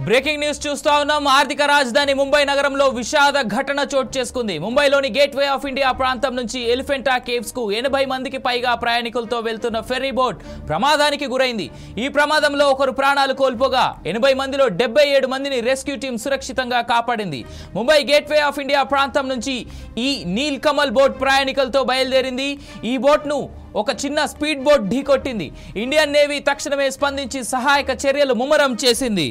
Breaking news చూస్తా ఉన్నాం. ఆర్థిక రాజధాని ముంబై నగరంలో విషాద ఘటన చోటు చేసుకుంది. ముంబైలోని గేట్వే ఆఫ్ ఇండియా ప్రాంతం నుంచి ఎలిఫెంటా కేవ్స్ కు 80 మందికి పైగా ప్రయాణికులతో వెళ్తున్న ఫెర్రీ బోట్ ప్రమాదానికి గురైంది. ఈ ప్రమాదంలో ఒకరు ప్రాణాలు కోల్పోగా 80 మందిలో 77 మందిని రెస్క్యూ టీం సురక్షితంగా కాపాడింది. ముంబై గేట్వే ఆఫ్ ఇండియా ప్రాంతం నుంచి ఈ నీల్ కమల్ బోట్ ప్రయాణికులతో బయలుదేరింది. ఈ బోట్ ను ఒక చిన్న స్పీడ్ బోట్ ఢీకొట్టింది. ఇండియన్ నేవీ తక్షణమే స్పందించి సహాయక చర్యలు ముమ్మరం చేసింది.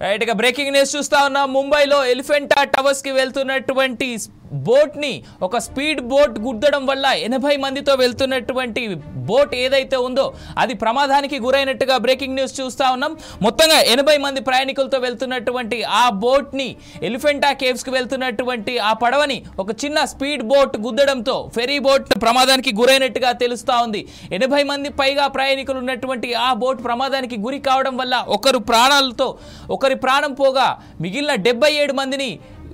రైట్, ఇక బ్రేకింగ్ న్యూస్ చూస్తా ఉన్నాం. ముంబైలో ఎలిఫెంటా టవర్స్ కి వెళ్తున్నటువంటి బోట్ ని ఒక స్పీడ్ బోట్ గుద్దడం వల్ల 80 మందితో వెళ్తున్నటువంటి బోట్ ఏదైతే ఉందో అది ప్రమాదానికి గురైనట్టుగా బ్రేకింగ్ న్యూస్ చూస్తా ఉన్నాం. మొత్తంగా 80 మంది ప్రయాణికులతో వెళ్తున్నటువంటి ఆ బోట్ ని ఎలిఫెంటా కేవ్స్ కి వెళ్తున్నటువంటి ఆ పడవని ఒక చిన్న స్పీడ్ బోట్ గుద్దడంతో ఫెరీ బోట్ ప్రమాదానికి గురైనట్టుగా తెలుస్తా ఉంది. 80 మంది పైగా ప్రయాణికులు ఉన్నటువంటి ఆ బోట్ ప్రమాదానికి గురి కావడం వల్ల ఒకరి ప్రాణం పోగా మిగిలిన 77 మందిని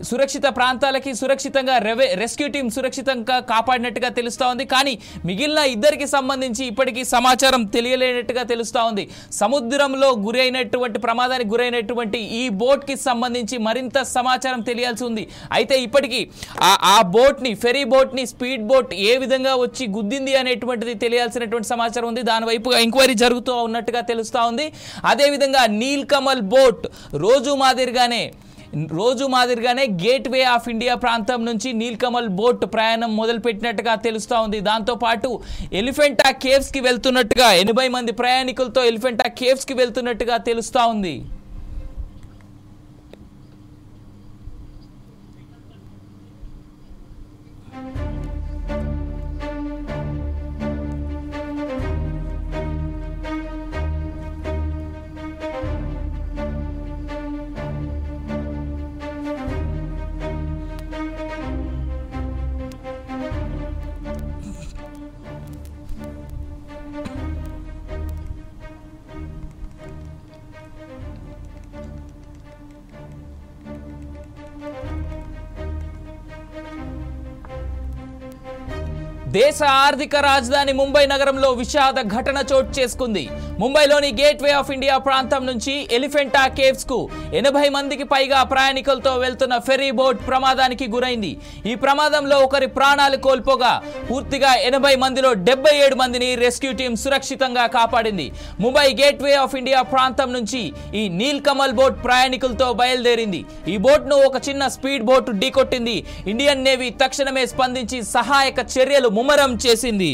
సురక్షిత ప్రాంతాలకి సురక్షితంగా రెస్క్యూ టీం సురక్షితంగా కాపాడినట్టుగా తెలుస్తా ఉంది. కానీ మిగిలిన ఇద్దరికి సంబంధించి ఇప్పటికీ సమాచారం తెలియలేనట్టుగా తెలుస్తా ఉంది. సముద్రంలో గురైనటువంటి ప్రమాదానికి గురైనటువంటి ఈ బోట్ కి సంబంధించి మరింత సమాచారం తెలియాల్సి ఉంది. అయితే ఇప్పటికీ ఆ బోట్ ని ఫెరీ బోట్ ని స్పీడ్ బోట్ ఏ విధంగా వచ్చి గుద్దింది అనేటువంటిది తెలియాల్సినటువంటి సమాచారం ఉంది. దాని వైపుగా ఎంక్వైరీ జరుగుతూ ఉన్నట్టుగా తెలుస్తా ఉంది. అదేవిధంగా నీల్ కమల్ బోట్ రోజు మాదిరిగానే గేట్వే ఆఫ్ ఇండియా ప్రాంతం నుంచి నీల్ కమల్ బోట్ ప్రయాణం మొదలుపెట్టినట్టుగా తెలుస్తా ఉంది. దాంతోపాటు ఎలిఫెంటా కేవ్స్ కి వెళ్తున్నట్టుగా 80 మంది ప్రయాణికులతో ఎలిఫెంటా కేవ్స్ కి వెళ్తున్నట్టుగా తెలుస్తా ఉంది. దేశ ఆర్థిక రాజధాని ముంబై నగరంలో విషాద ఘటన చోటు చేసుకుంది. ముంబైలోని గేట్వే ఆఫ్ ఇండియా ప్రాంతం నుంచి ఎలిఫెంటా కేవ్స్ కు 80 మందికి పైగా ప్రయాణికులతో వెళ్తున్న ఫెర్రీ బోట్ ప్రమాదానికి గురైంది. ఈ ప్రమాదంలో ఒకరి ప్రాణాలు కోల్పోగా పూర్తిగా 80 మందిలో 77 మందిని రెస్క్యూ టీం సురక్షితంగా కాపాడింది. ముంబై గేట్వే ఆఫ్ ఇండియా ప్రాంతం నుంచి ఈ నీల్ కమల్ బోట్ ప్రయాణికులతో బయలుదేరింది. ఈ బోట్ ను ఒక చిన్న స్పీడ్ బోట్ ఢీకొట్టింది. ఇండియన్ నేవీ తక్షణమే స్పందించి సహాయక చర్యలు ముమ్మరం చేసింది.